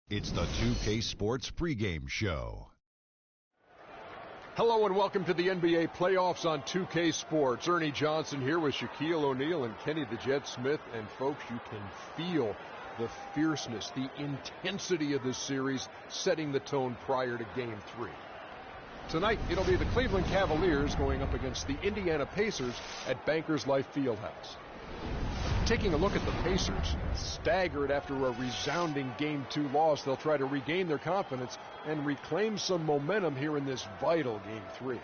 It's the 2K Sports pregame show. Hello and welcome to the NBA playoffs on 2K Sports. Ernie Johnson here with Shaquille O'Neal and Kenny the Jet Smith. And folks, you can feel the fierceness, the intensity of this series setting the tone prior to Game 3. Tonight, it'll be the Cleveland Cavaliers going up against the Indiana Pacers at Bankers Life Fieldhouse. Taking a look at the Pacers, staggered after a resounding Game 2 loss, they'll try to regain their confidence and reclaim some momentum here in this vital Game 3.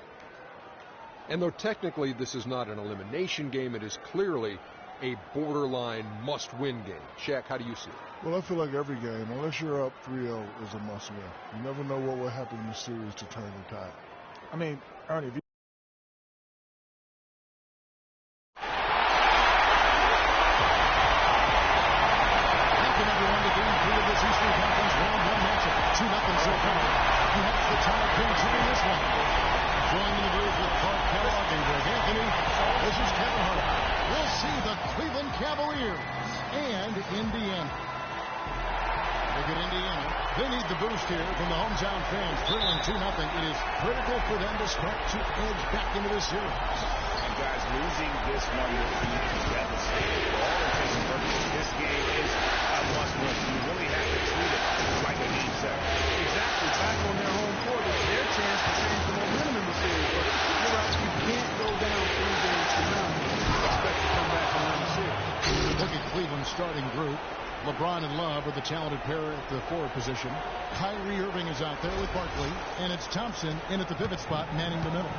And though technically this is not an elimination game, it is clearly a borderline must-win game. Shaq, how do you see it? Well, I feel like every game, unless you're up 3-0, is a must-win. You never know what will happen in the series to turn the tide. I mean, Ernie, if you Cavaliers and Indiana. Look at Indiana. They need the boost here from the hometown fans. Trailing 2-0. It is critical for them to start to edge back into this series. And guys, losing this one would be devastating. For all intents and purposes, this game is a must-win. You really have to treat it like a game 7. Exactly. Back on their home court, it's their chance to change the momentum in the series. But you're right, you can't go down 3 games to none. Expect to come back and win the series. Look at Cleveland's starting group. LeBron and Love are the talented pair at the forward position. Kyrie Irving is out there with Barkley. And it's Thompson in at the pivot spot, manning the middle.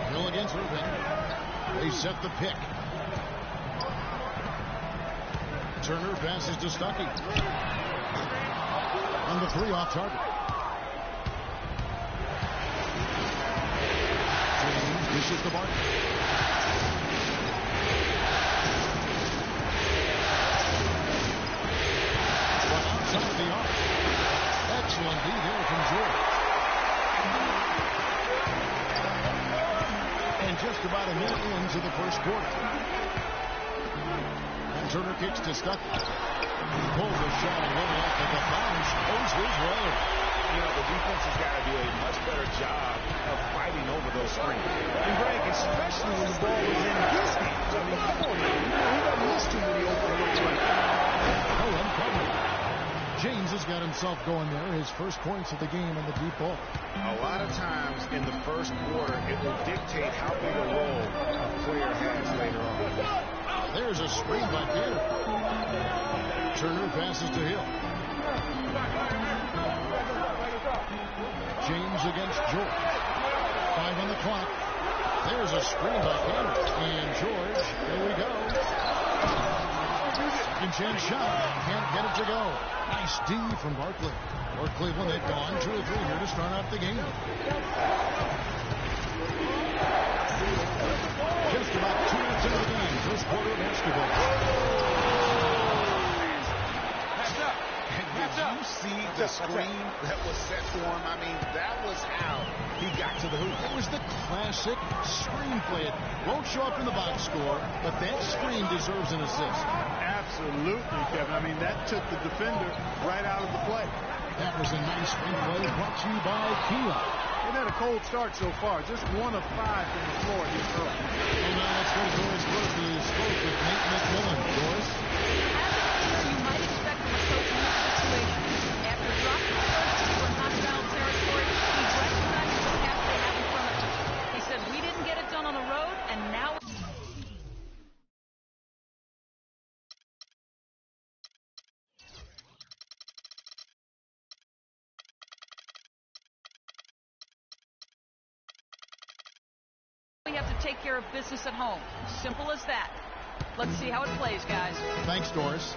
Hill against Irving. They set the pick. Turner passes to Stuckey. On the 3 off target. James dishes to Barkley. Outside of the arc. Excellent D there from George. And just about a minute into the first quarter. And Turner kicks to Stuckey. He pulls the shot a little off of the bounce. Goes his way. You know, the defense has got to do a much better job of fighting over those screens. And Greg, especially when the ball was in his hands. I mean, come on now. He doesn't miss too many open looks like that. No one covered. James has got himself going there. His first points of the game on the deep ball. A lot of times in the first quarter, it will dictate how big a role a player has later on. There's a screen by Taylor. Turner passes to Hill. James against George. 5 on the clock. There's a screen by Taylor. And George, here we go. Second chance shot. Can't get it to go. Nice D from Barkley. For Cleveland, they've gone 2 or 3 here to start out the game. Just about 2 minutes into the game. First quarter of basketball. Did you see the screen that was set for him? I mean, that was how he got to the hoop. It was the classic screenplay. It won't show up in the box score, but that screen deserves an assist. Absolutely, Kevin. I mean, that took the defender right out of the play. That was a nice screenplay brought to you by Kia. They've had a cold start so far. Just 1 of 5 from the floor here early. Well, now let's go to Doris Burke's spoke with Nate McMillan. Doris? You might expect from a coach in this situation. After dropping the first two in hostile territory, he recognized the path they have in front of him. He said, we didn't get it done on the road, and now we have to take care of business at home. Simple as that. Let's see how it plays, guys. Thanks, Doris.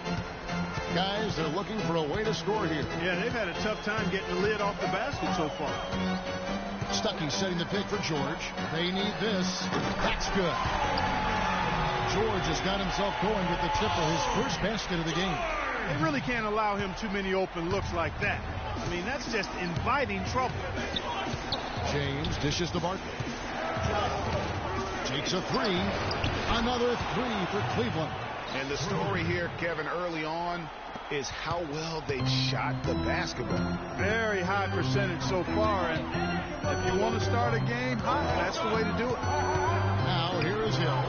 Guys, they're looking for a way to score here. Yeah, they've had a tough time getting the lid off the basket so far. Stuckey setting the pick for George. They need this. That's good. George has got himself going with the triple, his first basket of the game. They really can't allow him too many open looks like that. I mean, that's just inviting trouble. James dishes to Barkley. Takes a 3. Another 3 for Cleveland. And the story here, Kevin, early on is how well they shot the basketball. Very high percentage so far, and if you want to start a game hot, that's the way to do it. Now here is Hill.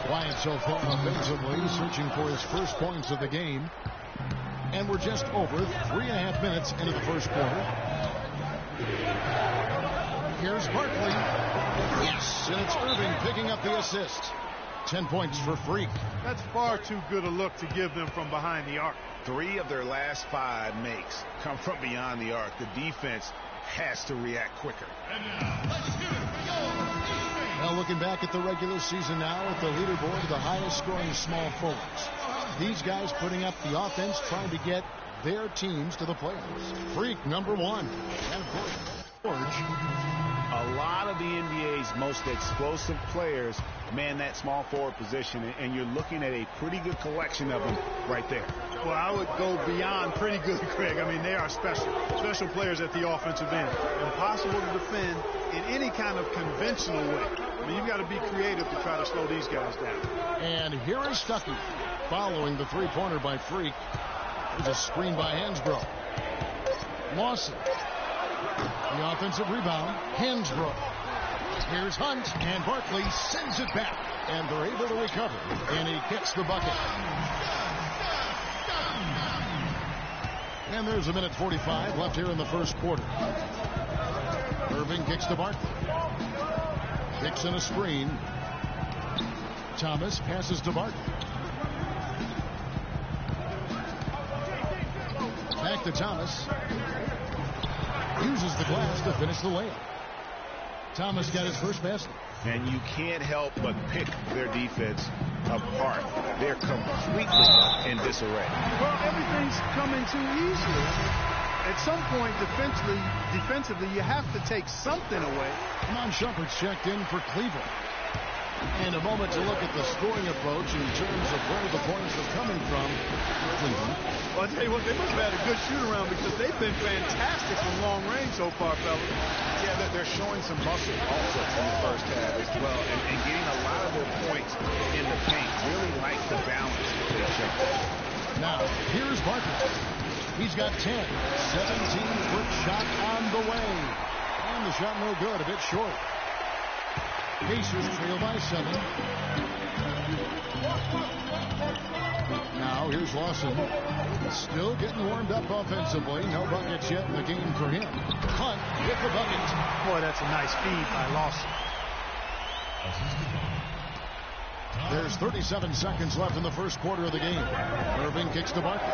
Quiet so far offensively, searching for his first points of the game. And we're just over 3.5 minutes into the first quarter. Here's Barkley. Yes, and it's Irving picking up the assist. 10 points for Freak. That's far too good a look to give them from behind the arc. 3 of their last 5 makes come from beyond the arc. The defense has to react quicker. Well, looking back at the regular season now at the leaderboard, the highest scoring small forwards. These guys putting up the offense, trying to get their teams to the playoffs. Freak, number 1. And of course, George. A lot of the NBA's most explosive players man that small forward position, and you're looking at a pretty good collection of them right there. Well, I would go beyond pretty good, Craig. I mean, they are special players at the offensive end. Impossible to defend in any kind of conventional way. I mean, you've got to be creative to try to slow these guys down. And here is Stuckey following the three-pointer by Freak. There's a screen by Hansbrough. Lawson. The offensive rebound. Hansbrough. Here's Hunt, and Barkley sends it back, and they're able to recover, and he gets the bucket. And there's 1:45 left here in the first quarter. Irving kicks to Barkley. Kicks in a screen. Thomas passes to Barkley. Back to Thomas. Uses the glass to finish the layup. Thomas got his first basket. And you can't help but pick their defense apart. They're completely in disarray. Well, everything's coming too easily. At some point, defensively, you have to take something away. Iman Shumpert's checked in for Cleveland. And a moment to look at the scoring approach in terms of where the points are coming from for Cleveland. Well, I'll tell you what, they must have had a good shoot-around because they've been fantastic from long range so far, fellas. Yeah, they're showing some muscle also in the first half as well, and getting a lot of their points in the paint. Really like the balance they show. Now, here's Barkley. He's got 10. 17-foot shot on the way. And the shot no good, a bit short. Pacers trail by 7. Now here's Lawson. Still getting warmed up offensively. No buckets yet in the game for him. Hunt with the bucket. Boy, that's a nice feed by Lawson. There's 37 seconds left in the first quarter of the game. Irving kicks to Barkley.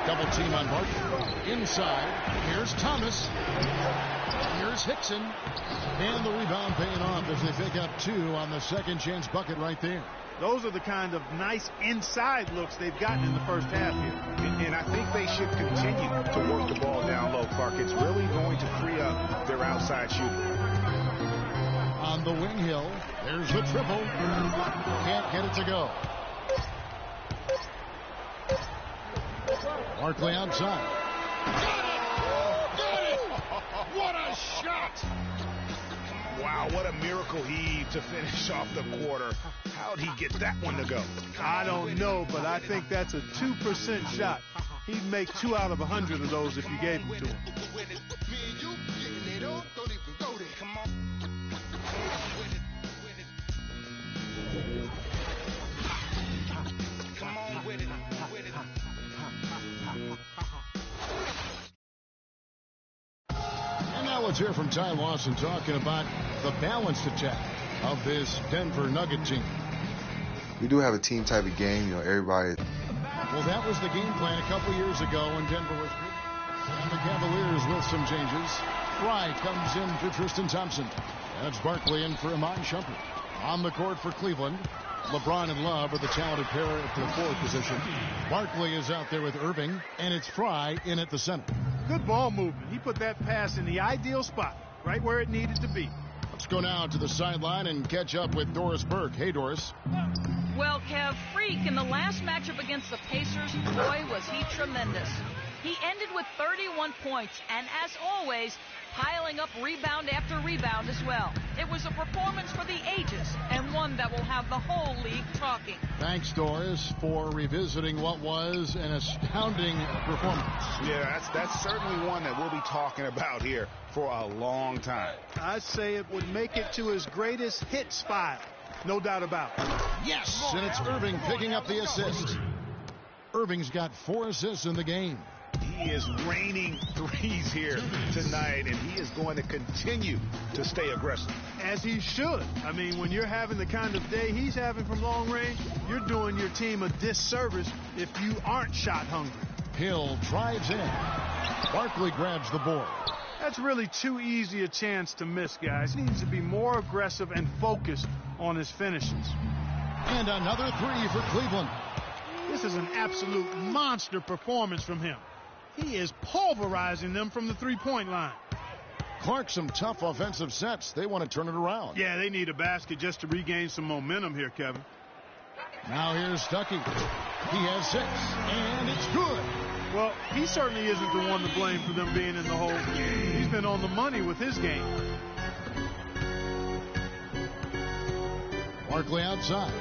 Double team on Barkley. Inside. Here's Thomas. Here's Hickson. And the rebound paying off as they pick up 2 on the second chance bucket right there. Those are the kind of nice inside looks they've gotten in the first half here. And I think they should continue to work the ball down low, Clark. It's really going to free up their outside shooting. On the wing, Hill. There's the triple. Can't get it to go. Barkley outside. Got it! What a shot! Wow, what a miracle heave to finish off the quarter. How'd he get that one to go? I don't know, but I think that's a 2% shot. He'd make 2 out of 100 of those if you gave them to him. And now let's hear from Ty Lawson talking about the balanced attack of this Denver Nugget team. We do have a team type of game, you know, everybody. Well, that was the game plan a couple years ago when Denver was good. And the Cavaliers with some changes. Fry comes in for Tristan Thompson. That's Barkley in for Iman Shumpert. On the court for Cleveland, LeBron and Love are the talented pair at the forward position. Barkley is out there with Irving, and it's Fry in at the center. Good ball movement. He put that pass in the ideal spot, right where it needed to be. Let's go now to the sideline and catch up with Doris Burke. Hey, Doris. Well, Kev, Freak in the last matchup against the Pacers, boy, was he tremendous. He ended with 31 points, and as always, piling up rebound after rebound as well. It was a performance for the ages, and one that will have the whole league talking. Thanks, Doris, for revisiting what was an astounding performance. Yeah, that's certainly one that we'll be talking about here for a long time. I'd say it would make it to his greatest hits file. No doubt about it. Yes, and it's Irving picking up the assist. Irving's got 4 assists in the game. He is raining threes here tonight, and he is going to continue to stay aggressive. As he should. I mean, when you're having the kind of day he's having from long range, you're doing your team a disservice if you aren't shot hungry. Hill drives in. Barkley grabs the board. That's really too easy a chance to miss, guys. He needs to be more aggressive and focused on his finishes. And another 3 for Cleveland. This is an absolute monster performance from him. He is pulverizing them from the three-point line. Clark, some tough offensive sets. They want to turn it around. Yeah, they need a basket just to regain some momentum here, Kevin. Now here's Stuckey. He has 6, and it's good. Well, he certainly isn't the one to blame for them being in the hole. He's been on the money with his game. Barkley outside.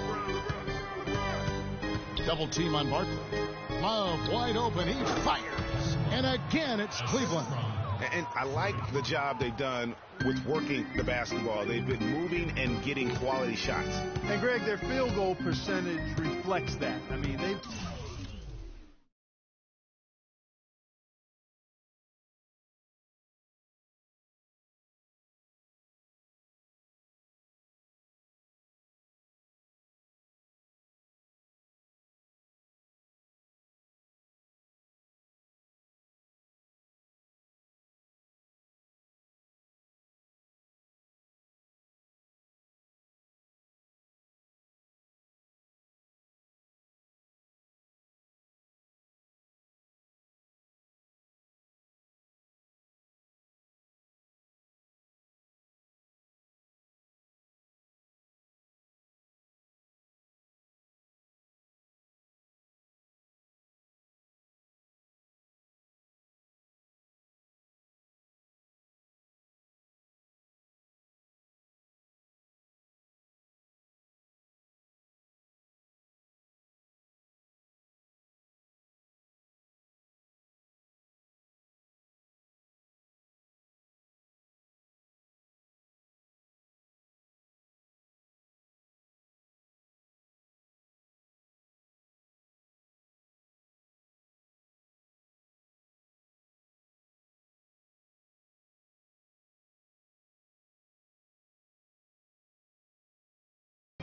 Double team on Barkley. Love wide open. He fires. And again, it's Cleveland. And I like the job they've done with working the basketball. They've been moving and getting quality shots. And, Greg, their field goal percentage reflects that. I mean, they've...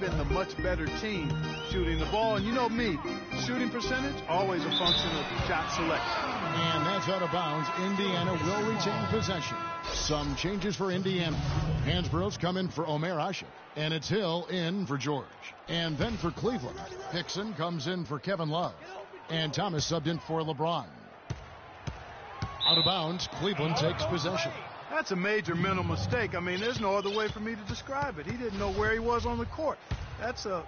been the much better team shooting the ball. And you know me, shooting percentage, always a function of shot selection. And that's out of bounds. Indiana will retain possession. Some changes for Indiana. Hansborough's come in for Omer Asher. And it's Hill in for George. And then for Cleveland, Hickson comes in for Kevin Love. And Thomas subbed in for LeBron. Out of bounds, Cleveland takes possession. That's a major mental mistake. I mean, there's no other way for me to describe it. He didn't know where he was on the court. That's a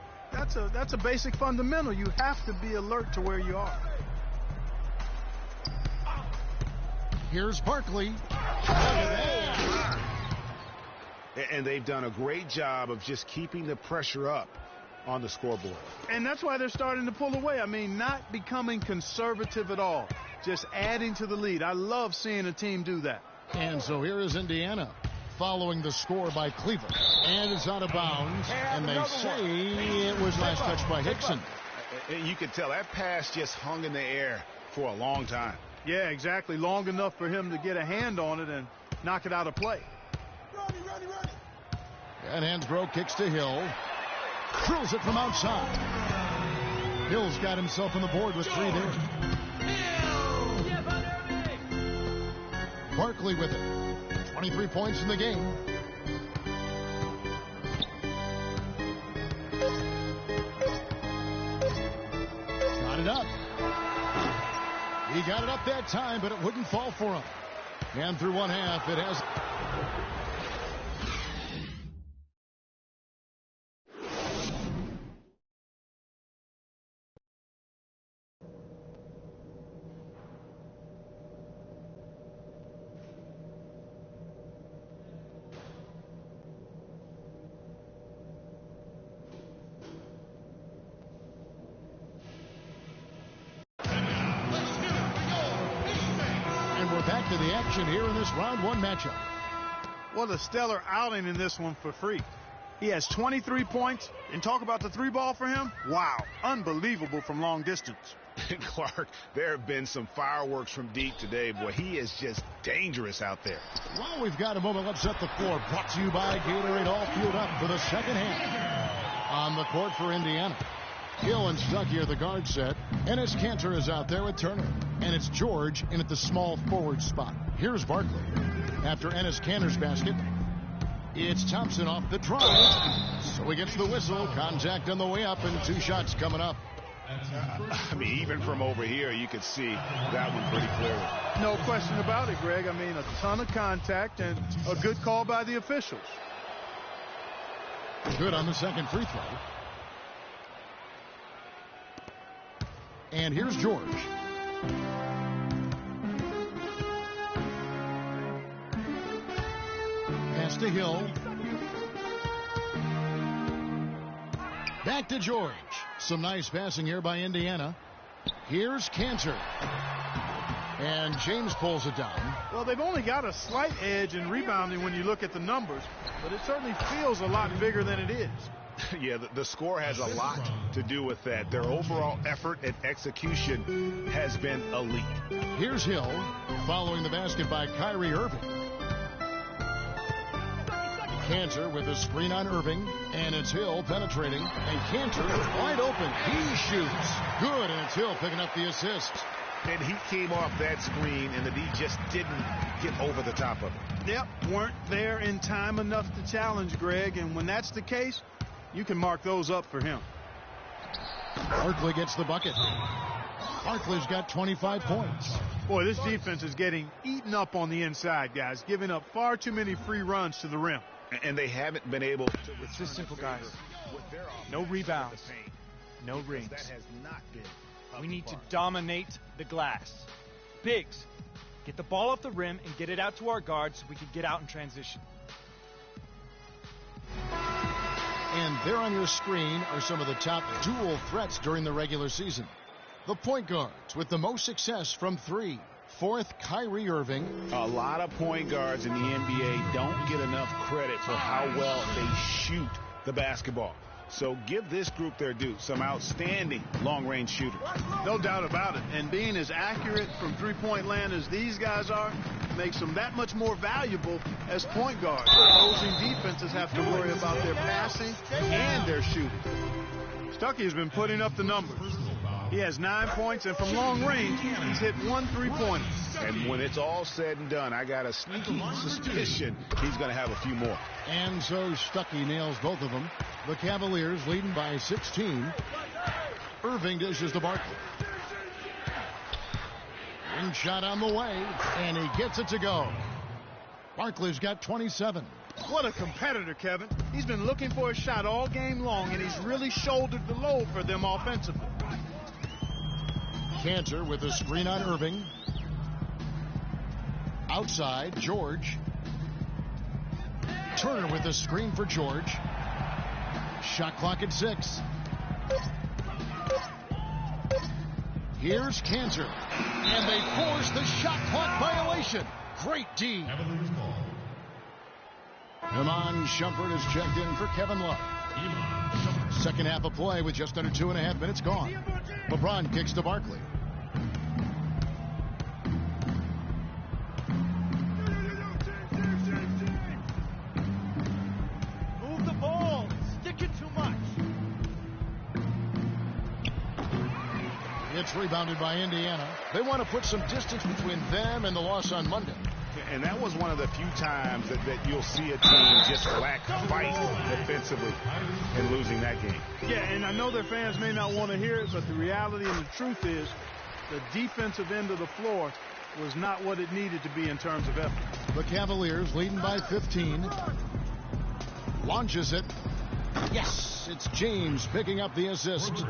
basic fundamental. You have to be alert to where you are. Here's Barkley. And they've done a great job of just keeping the pressure up on the scoreboard. And that's why they're starting to pull away. I mean, not becoming conservative at all, just adding to the lead. I love seeing a team do that. And so here is Indiana following the score by Cleveland. And it's out of bounds. And they say it was last touched by Hickson. You can tell that pass just hung in the air for a long time. Yeah, exactly. Long enough for him to get a hand on it and knock it out of play. And Hansbrough kicks to Hill. Drills it from outside. Hill's got himself on the board with 3 there. Barkley with it. 23 points in the game. Got it up. He got it up that time, but it wouldn't fall for him. And through one half, it has... back to the action here in this round one matchup. What a stellar outing in this one for Freak. He has 23 points, and talk about the three ball for him. Wow, unbelievable from long distance. Clark, there have been some fireworks from deep today. Boy, he is just dangerous out there. Well, we've got a moment. Let's set the floor. Brought to you by Gatorade. All fueled up for the second half. On the court for Indiana, Hill and Stuckey are the guard set. Enes Kanter is out there with Turner. And it's George in at the small forward spot. Here's Barkley. After Enes Kanter's basket, it's Thompson off the drive. So he gets the whistle. Contact on the way up, and 2 shots coming up. I mean, even from over here, you could see that one pretty clearly. No question about it, Greg. I mean, a ton of contact and a good call by the officials. Good on the second free throw. And here's George. Pass to Hill. Back to George. Some nice passing here by Indiana. Here's Kanter. And James pulls it down. Well, they've only got a slight edge in rebounding when you look at the numbers, but it certainly feels a lot bigger than it is. Yeah, the score has a lot to do with that. Their overall effort and execution has been elite. Here's Hill following the basket by Kyrie Irving. Kanter with a screen on Irving, and it's Hill penetrating, and Kanter wide open. He shoots. Good, and it's Hill picking up the assist. And he came off that screen, and the D just didn't get over the top of it. Yep, weren't there in time enough to challenge Greg, and when that's the case, you can mark those up for him. Barkley gets the bucket. Barkley's got 25 points. Boy, this defense is getting eaten up on the inside, guys, giving up far too many free runs to the rim. And they haven't been able to. It's just simple, guys. No rebounds. No rings. That has not been. We need to dominate the glass. Bigs, get the ball off the rim and get it out to our guards so we can get out in transition. And there on your screen are some of the top dual threats during the regular season. The point guards with the most success from 3. 4th, Kyrie Irving. A lot of point guards in the NBA don't get enough credit for how well they shoot the basketball. So give this group their due. Some outstanding long-range shooters. No doubt about it. And being as accurate from three-point land as these guys are makes them that much more valuable as point guards. Opposing defenses have to worry about their passing and their shooting. Stuckey has been putting up the numbers. He has 9 points, and from long range, he's hit 1 3-pointer. And when it's all said and done, I got a sneaky suspicion he's going to have a few more. And so Stuckey nails both of them. The Cavaliers leading by 16. Irving dishes to Barkley. Ring shot on the way, and he gets it to go. Barkley's got 27. What a competitor, Kevin. He's been looking for a shot all game long, and he's really shouldered the load for them offensively. Kanter with a screen on Irving. Outside, George. Turner with a screen for George. Shot clock at 6. Here's Kanter. And they force the shot clock violation. Great D. Iman Shumpert is checked in for Kevin Love. Second half of play with just under 2.5 minutes gone. LeBron kicks to Barkley. Move the ball. Stick it too much. It's rebounded by Indiana. They want to put some distance between them and the loss on Monday. And that was one of the few times that you'll see a team just lack fight defensively in losing that game. Yeah, and I know their fans may not want to hear it, but the reality and the truth is the defensive end of the floor was not what it needed to be in terms of effort. The Cavaliers leading by 15. Launches it. Yes, it's James picking up the assist.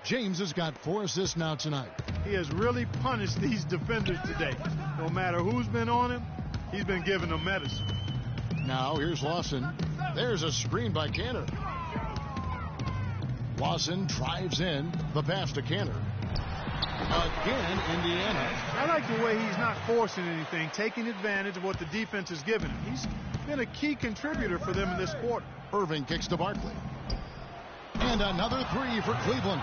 James has got 4 assists now tonight. He has really punished these defenders today. No matter who's been on him, he's been giving them medicine. Now here's Lawson. There's a screen by Kanter. Lawson drives in. The pass to Kanter. Again, Indiana. I like the way he's not forcing anything, taking advantage of what the defense is giving him. He's been a key contributor for them in this quarter. Irving kicks to Barkley. And another three for Cleveland.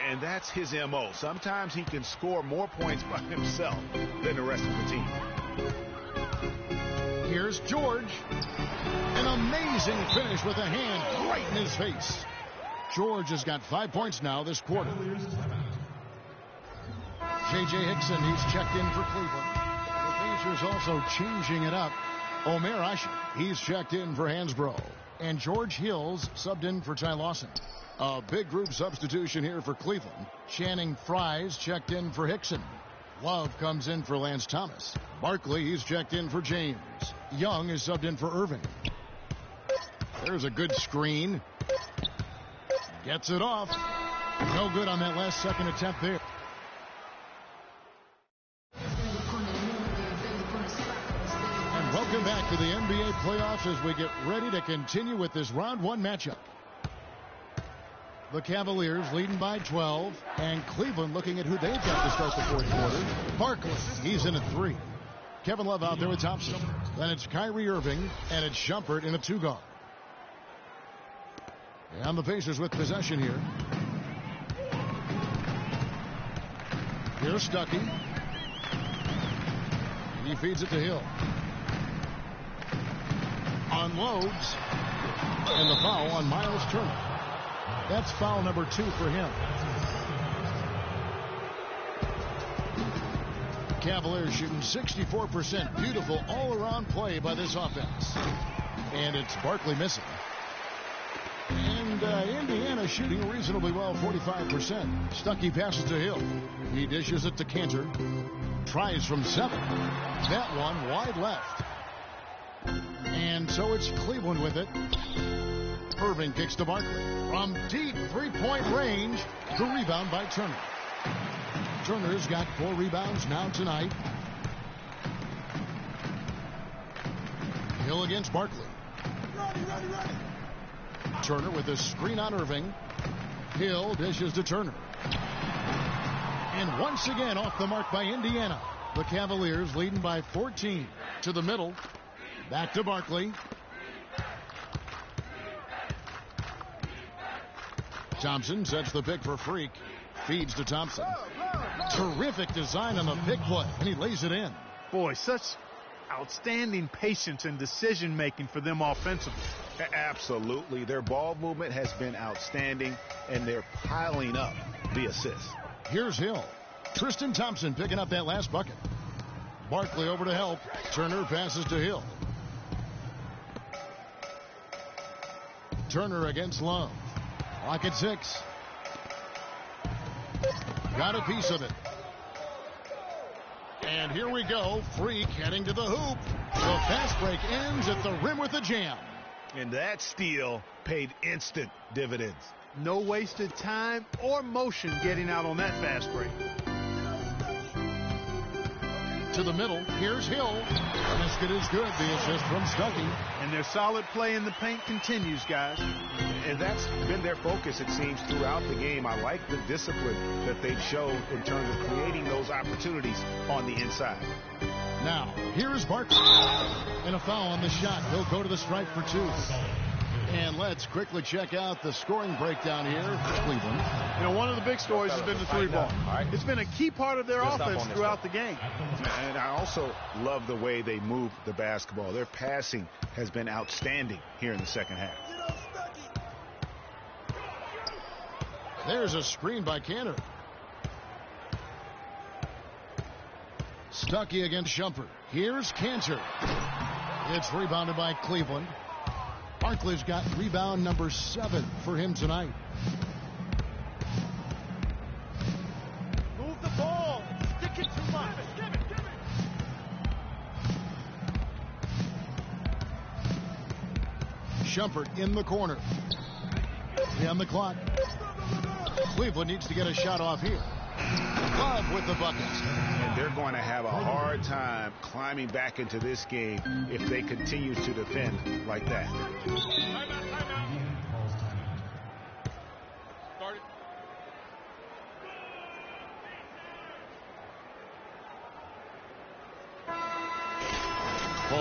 And that's his M.O. Sometimes he can score more points by himself than the rest of the team. Here's George. An amazing finish with a hand right in his face. George has got 5 points now this quarter. J.J. Hickson, he's checked in for Cleveland. The Pacers also changing it up. Omer Asher, he's checked in for Hansbrough. And George Hills subbed in for Ty Lawson. A big group substitution here for Cleveland. Channing Fries checked in for Hickson. Love comes in for Lance Thomas. Barkley, he's checked in for James. Young is subbed in for Irving. There's a good screen. Gets it off. No good on that last second attempt there. And welcome back to the NBA playoffs as we get ready to continue with this round one matchup. The Cavaliers leading by 12, and Cleveland looking at who they've got to start the fourth quarter. Barkley, he's in at 3. Kevin Love out there with Thompson. Then it's Kyrie Irving, and it's Shumpert in a 2-guard. And the Pacers with possession here. Here's Stuckey. He feeds it to Hill. Unloads. And the foul on Miles Turner. That's foul number 2 for him. Cavaliers shooting 64%. Beautiful all-around play by this offense. And it's Barkley missing. And Indiana shooting reasonably well, 45%. Stuckey passes to Hill. He dishes it to Cantor. Tries from 7. That one wide left. And so it's Cleveland with it. Irving kicks to Barkley. From deep three-point range, the rebound by Turner. Turner's got 4 rebounds now tonight. Hill against Barkley. Turner with a screen on Irving. Hill dishes to Turner. And once again off the mark by Indiana. The Cavaliers leading by 14. To the middle. Back to Barkley. Thompson sets the pick for Freak. Feeds to Thompson. Terrific design on the pick play, and he lays it in. Boy, such outstanding patience and decision-making for them offensively. Absolutely. Their ball movement has been outstanding, and they're piling up the assists. Here's Hill. Tristan Thompson picking up that last bucket. Barkley over to help. Turner passes to Hill. Turner against Love. Lock at 6. Got a piece of it. And here we go. Freak heading to the hoop. The fast break ends at the rim with a jam. And that steal paid instant dividends. No wasted time or motion getting out on that fast break. To the middle. Here's Hill. Basket is good. The assist from Stuckey. And their solid play in the paint continues, guys. And that's been their focus, it seems, throughout the game. I like the discipline that they've shown in terms of creating those opportunities on the inside. Now, here's Barkley. And a foul on the shot. He'll go to the stripe for 2. And let's quickly check out the scoring breakdown here for Cleveland. You know, one of the big stories has been the 3-ball. It's been a key part of their offense throughout the game. And I also love the way they move the basketball. Their passing has been outstanding here in the second half. There's a screen by Cantor. Stuckey against Shumpert. Here's Cantor. It's rebounded by Cleveland. Barkley's got rebound number 7 for him tonight. Move the ball. Stick it too much. Give it. Shumpert in the corner. On the clock. Cleveland needs to get a shot off here. Love with the buckets. And they're going to have a hard time climbing back into this game if they continue to defend like that.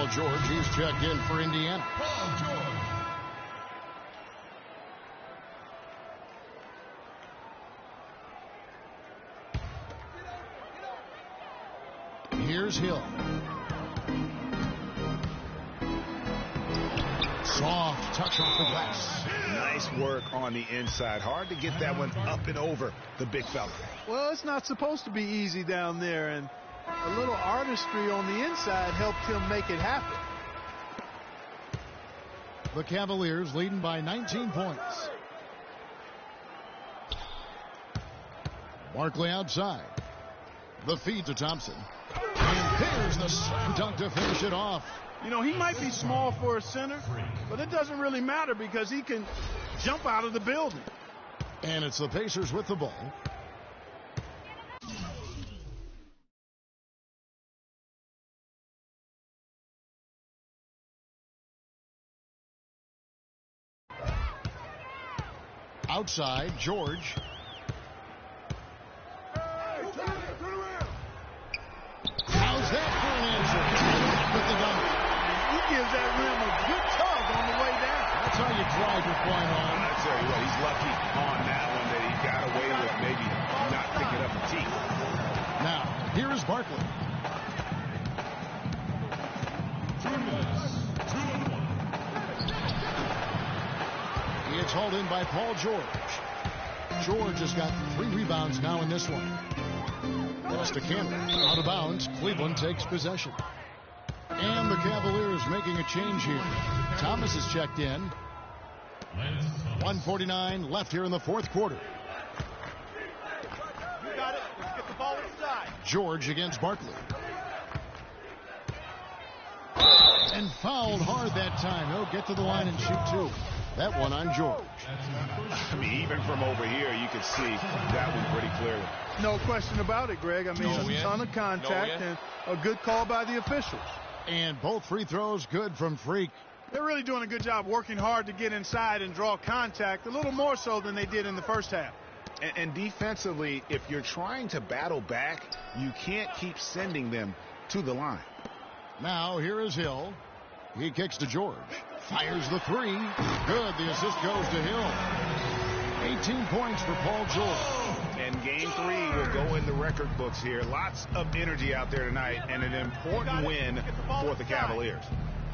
Paul George, he's checked in for Indiana. Paul George. Here's Hill. Soft touch off the glass. Nice work on the inside. Hard to get that one up and over the big fella. Well, it's not supposed to be easy down there, and a little artistry on the inside helped him make it happen. The Cavaliers leading by 19 points. Barkley outside. The feed to Thompson. And there's the slam dunk to finish it off. You know, he might be small for a center, but it doesn't really matter because he can jump out of the building. And it's the Pacers with the ball. Outside, George. How's that for an answer? With the dunk. He gives that rim a good tug on the way down. That's how you drive your point home. I tell you what, he's lucky on that one that he got away with maybe not picking up the tee. Now, here is Barkley. 2 minutes. 2 and 1. It's hauled in by Paul George. George has got 3 rebounds now in this one. Pass to Cameron. Out of bounds. Cleveland takes possession. And the Cavaliers making a change here. Thomas is checked in. 1:49 left here in the fourth quarter. You got it. Let's get the ball inside. George against Barkley. And fouled hard that time. He'll get to the line and shoot 2. That one on George. I mean, even from over here, you could see that one pretty clearly. No question about it, Greg. I mean, a ton of contact and a good call by the officials. And both free throws good from Freak. They're really doing a good job working hard to get inside and draw contact, a little more so than they did in the first half. And defensively, if you're trying to battle back, you can't keep sending them to the line. Now, here is Hill. He kicks to George. Fires the 3. Good. The assist goes to Hill. 18 points for Paul George. And game 3 will go in the record books here. Lots of energy out there tonight and an important win for the Cavaliers.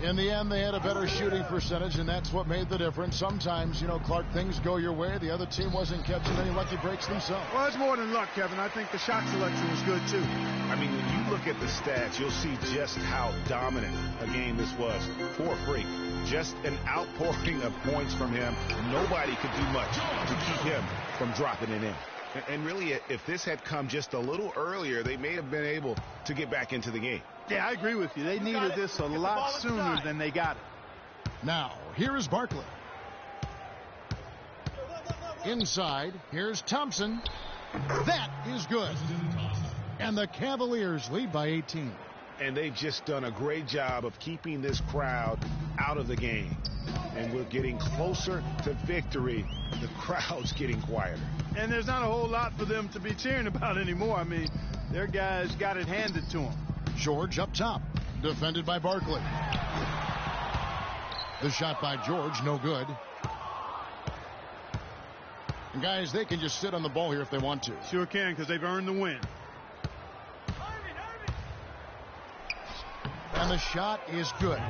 In the end, they had a better shooting percentage, and that's what made the difference. Sometimes, you know, Clark, things go your way. The other team wasn't catching any lucky breaks themselves. Well, it's more than luck, Kevin. I think the shot selection was good, too. I mean, when you look at the stats, you'll see just how dominant a game this was for Freak. Just an outpouring of points from him. Nobody could do much to keep him from dropping it in. And really, if this had come just a little earlier, they may have been able to get back into the game. Yeah, I agree with you. They needed this a lot sooner than they got it. Now, here is Barkley. Inside, here's Thompson. That is good. And the Cavaliers lead by 18. And they've just done a great job of keeping this crowd out of the game. And we're getting closer to victory. The crowd's getting quieter. And there's not a whole lot for them to be cheering about anymore. I mean, their guys got it handed to them. George up top, defended by Barkley. The shot by George, no good. And guys, they can just sit on the ball here if they want to. Sure can, because they've earned the win. And the shot is good.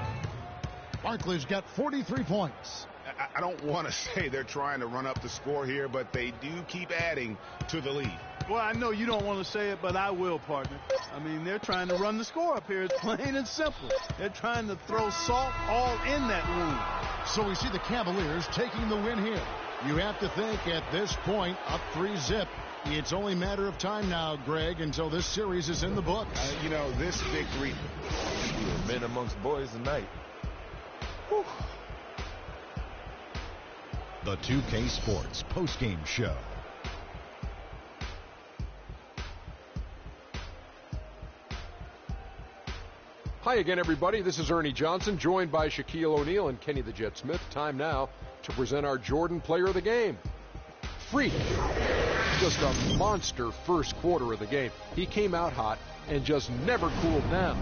Barkley's got 43 points. I don't want to say they're trying to run up the score here, but they do keep adding to the lead. Well, I know you don't want to say it, but I will, partner. I mean, they're trying to run the score up here. It's plain and simple. They're trying to throw salt all in that wound. So we see the Cavaliers taking the win here. You have to think at this point, up 3-0. It's only a matter of time now, Greg, until this series is in the books. You know, this victory. Men amongst boys tonight. Whew. The 2K Sports postgame show. Hi again, everybody. This is Ernie Johnson, joined by Shaquille O'Neal and Kenny the Jet Smith. Time now to present our Jordan Player of the Game. Freak. Just a monster first quarter of the game. He came out hot and just never cooled down.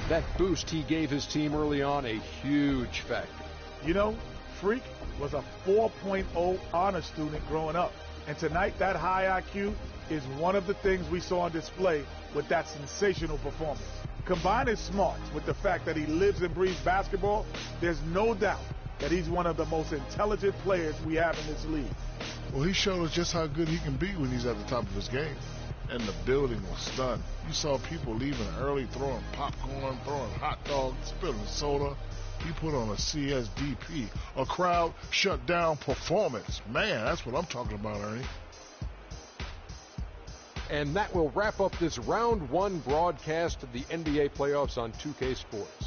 That boost he gave his team early on, a huge factor. You know, Freak was a 4.0 honor student growing up. And tonight, that high IQ is one of the things we saw on display with that sensational performance. Combine his smarts with the fact that he lives and breathes basketball, there's no doubt that he's one of the most intelligent players we have in this league. Well, he showed us just how good he can be when he's at the top of his game. And the building was stunned. You saw people leaving early, throwing popcorn, throwing hot dogs, spilling soda. He put on a CSDP, a crowd shut down performance. Man, that's what I'm talking about, Ernie. And that will wrap up this round one broadcast of the NBA playoffs on 2K Sports.